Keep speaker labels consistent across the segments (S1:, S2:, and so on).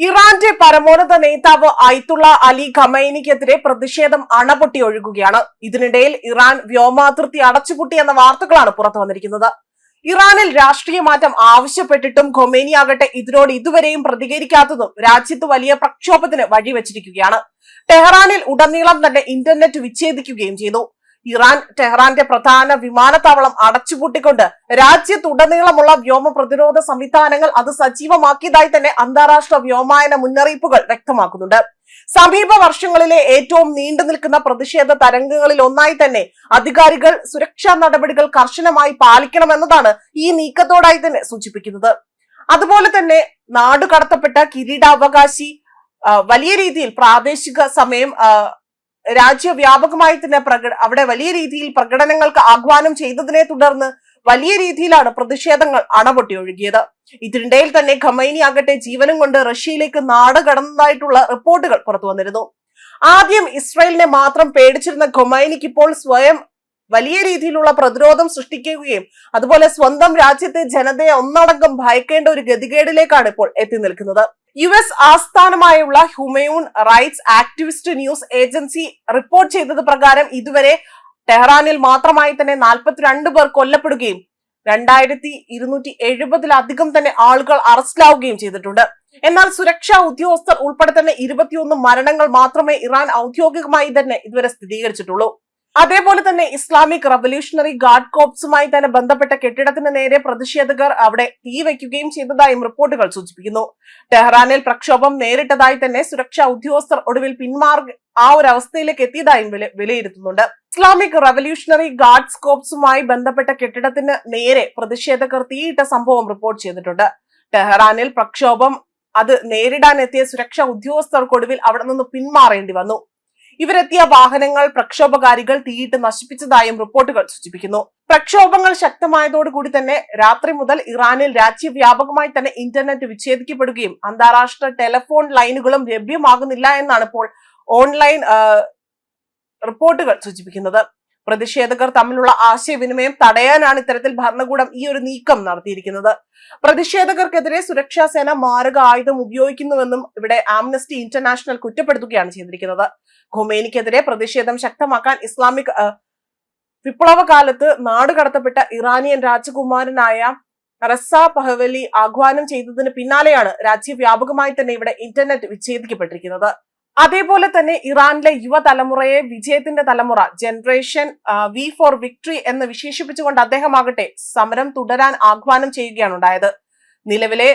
S1: ഇറാന്റെ പരമോന്നത നേതാവ് അയത്തുള്ള അലി ഖമൈനിക്കെതിരെ പ്രതിഷേധം അണപൊട്ടി ഒഴുകുകയാണ്. ഇതിനിടയിൽ ഇറാൻ വ്യോമാതിർത്തി അടച്ചുപൂട്ടി എന്ന വാർത്തകളാണ് പുറത്തു വന്നിരിക്കുന്നത്. ഇറാനിൽ രാഷ്ട്രീയ മാറ്റം ആവശ്യപ്പെട്ടിട്ടും ഖൊമേനി ആകട്ടെ ഇതിനോട് ഇതുവരെയും പ്രതികരിക്കാത്തതും രാജ്യത്ത് വലിയ പ്രക്ഷോഭത്തിന് വഴിവെച്ചിരിക്കുകയാണ്. ടെഹ്റാനിൽ ഉടനീളം തന്നെ ഇന്റർനെറ്റ് വിച്ഛേദിക്കുകയും ചെയ്തു. ഇറാൻ ടെഹ്റാന്റെ പ്രധാന വിമാനത്താവളം അടച്ചുപൂട്ടിക്കൊണ്ട് രാജ്യത്തുടനീളമുള്ള വ്യോമ പ്രതിരോധ സംവിധാനങ്ങൾ അത് സജീവമാക്കിയതായി തന്നെ അന്താരാഷ്ട്ര വ്യോമയാന മുന്നറിയിപ്പുകൾ വ്യക്തമാക്കുന്നുണ്ട്. സമീപ വർഷങ്ങളിലെ ഏറ്റവും നീണ്ടു നിൽക്കുന്ന പ്രതിഷേധ തരംഗങ്ങളിൽ ഒന്നായി തന്നെ അധികാരികൾ സുരക്ഷാ നടപടികൾ കർശനമായി പാലിക്കണമെന്നതാണ് ഈ നീക്കത്തോടായി തന്നെ സൂചിപ്പിക്കുന്നത്. അതുപോലെ തന്നെ നാടുകടത്തപ്പെട്ട കിരീടാവകാശി വലിയ രീതിയിൽ പ്രാദേശിക സമയം രാജ്യവ്യാപകമായി തന്നെ അവിടെ വലിയ രീതിയിൽ പ്രകടനങ്ങൾക്ക് ആഹ്വാനം ചെയ്തതിനെ തുടർന്ന് വലിയ രീതിയിലാണ് പ്രതിഷേധങ്ങൾ അണപൊട്ടി ഒഴുകിയത്. ഇതിനിടയിൽ തന്നെ ഖമൈനി ആകട്ടെ ജീവനും കൊണ്ട് റഷ്യയിലേക്ക് നാട് കടന്നതായിട്ടുള്ള റിപ്പോർട്ടുകൾ പുറത്തു വന്നിരുന്നു. ആദ്യം ഇസ്രായേലിനെ മാത്രം പേടിച്ചിരുന്ന ഖമൈനിക്ക് ഇപ്പോൾ സ്വയം വലിയ രീതിയിലുള്ള പ്രതിരോധം സൃഷ്ടിക്കുകയും അതുപോലെ സ്വന്തം രാജ്യത്തെ ജനതയെ ഒന്നടങ്കം ഭയക്കേണ്ട ഒരു ഗതികേടിലേക്കാണ് ഇപ്പോൾ എത്തി നിൽക്കുന്നത്. US ആസ്ഥാനമായുള്ള human rights activist news agency report ചെയ്തത് പ്രകാരം ഇതുവരെ ടെഹ്റാനിൽ മാത്രമായി തന്നെ 42 പേർ കൊല്ലപ്പെടുകയും 2270-ലധികം തന്നെ ആളുകൾ അറസ്റ്റിലാവുകയും ചെയ്തിട്ടുണ്ട്. എന്നാൽ സുരക്ഷാ ഉദ്യോഗസ്ഥർ ഉൾപ്പെടെ തന്നെ 21 മരണങ്ങൾ മാത്രമേ ഇറാൻ ഔദ്യോഗികമായി തന്നെ ഇതുവരെ സ്ഥിരീകരിച്ചിട്ടുള്ളൂ. അതേപോലെ തന്നെ ഇസ്ലാമിക് റവല്യൂഷണറി ഗാർഡ് കോർപ്സുമായി തന്നെ ബന്ധപ്പെട്ട കെട്ടിടത്തിന് നേരെ പ്രതിഷേധകർ അവിടെ തീവയ്ക്കുകയും ചെയ്തതായും റിപ്പോർട്ടുകൾ സൂചിപ്പിക്കുന്നു. ടെഹ്റാനിൽ പ്രക്ഷോഭം നേരിട്ടതായി തന്നെ സുരക്ഷാ ഉദ്യോഗസ്ഥർ ഒടുവിൽ പിന്മാറി ആ ഒരു അവസ്ഥയിലേക്ക് എത്തിയതായും വിലയിരുത്തുന്നുണ്ട്. ഇസ്ലാമിക് റവല്യൂഷണറി ഗാർഡ്സ് കോർപ്സുമായി ബന്ധപ്പെട്ട കെട്ടിടത്തിന് നേരെ പ്രതിഷേധകർ തീയിട്ട സംഭവം റിപ്പോർട്ട് ചെയ്തിട്ടുണ്ട്. ടെഹ്റാനിൽ പ്രക്ഷോഭം അത് നേരിടാനെത്തിയ സുരക്ഷാ ഉദ്യോഗസ്ഥർക്കൊടുവിൽ അവിടെ നിന്ന് പിന്മാറേണ്ടി വന്നു. ഇവരെത്തിയ വാഹനങ്ങൾ പ്രക്ഷോഭകാരികൾ തീയിട്ട് നശിപ്പിച്ചതായും റിപ്പോർട്ടുകൾ സൂചിപ്പിക്കുന്നു. പ്രക്ഷോഭങ്ങൾ ശക്തമായതോടുകൂടി തന്നെ രാത്രി മുതൽ ഇറാനിൽ രാജ്യവ്യാപകമായി തന്നെ ഇന്റർനെറ്റ് വിച്ഛേദിക്കപ്പെടുകയും അന്താരാഷ്ട്ര ടെലിഫോൺ ലൈനുകളും ലഭ്യമാകുന്നില്ല എന്നാണ് ഇപ്പോൾ ഓൺലൈൻ റിപ്പോർട്ടുകൾ സൂചിപ്പിക്കുന്നത്. പ്രതിഷേധകർ തമ്മിലുള്ള ആശയവിനിമയം തടയാനാണ് ഇത്തരത്തിൽ ഭരണകൂടം ഈ ഒരു നീക്കം നടത്തിയിരിക്കുന്നത്. പ്രതിഷേധകർക്കെതിരെ സുരക്ഷാ സേന മാരക ആയുധം ഉപയോഗിക്കുന്നുവെന്നും ഇവിടെ ആംനസ്റ്റി ഇന്റർനാഷണൽ കുറ്റപ്പെടുത്തുകയാണ് ചെയ്തിരിക്കുന്നത്. ഖൊമേനിക്കെതിരെ പ്രതിഷേധം ശക്തമാക്കാൻ ഇസ്ലാമിക് വിപ്ലവകാലത്ത് നാടുകടത്തപ്പെട്ട ഇറാനിയൻ രാജകുമാരനായ റസ പഹവലി ആഹ്വാനം ചെയ്തതിന് പിന്നാലെയാണ് രാജ്യവ്യാപകമായി തന്നെ ഇവിടെ ഇന്റർനെറ്റ് വിച്ഛേദിക്കപ്പെട്ടിരിക്കുന്നത്. അതേപോലെ തന്നെ ഇറാനിലെ യുവതലമുറയെ വിജയത്തിന്റെ തലമുറ ജനറേഷൻ വി ഫോർ വിക്ടറി എന്ന് വിശേഷിപ്പിച്ചുകൊണ്ട് അദ്ദേഹമാകട്ടെ സമരം തുടരാൻ ആഹ്വാനം ചെയ്യുകയാണ് ഉണ്ടായത്. നിലവിലെ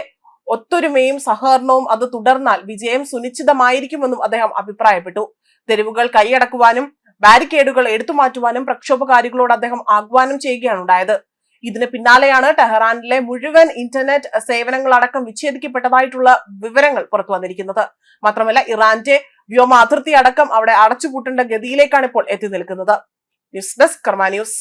S1: ഒത്തൊരുമയും സഹകരണവും അത് തുടർന്നാൽ വിജയം സുനിശ്ചിതമായിരിക്കുമെന്നും അദ്ദേഹം അഭിപ്രായപ്പെട്ടു. തെരുവുകൾ കൈയടക്കുവാനും ബാരിക്കേഡുകൾ എടുത്തുമാറ്റുവാനും പ്രക്ഷോഭകാരികളോട് അദ്ദേഹം ആഹ്വാനം ചെയ്യുകയാണ് ഉണ്ടായത്. ഇതിന് പിന്നാലെയാണ് ടെഹ്റാനിലെ മുഴുവൻ ഇന്റർനെറ്റ് സേവനങ്ങളടക്കം വിച്ഛേദിക്കപ്പെട്ടതായിട്ടുള്ള വിവരങ്ങൾ പുറത്തു വന്നിരിക്കുന്നത്. മാത്രമല്ല ഇറാന്റെ വ്യോമ അതിർത്തി അടക്കം അവിടെ അടച്ചുപൂട്ടേണ്ട ഗതിയിലേക്കാണ് ഇപ്പോൾ എത്തി നിൽക്കുന്നത്. ന്യൂസ് ഡെസ്ക് കർമ്മ ന്യൂസ്.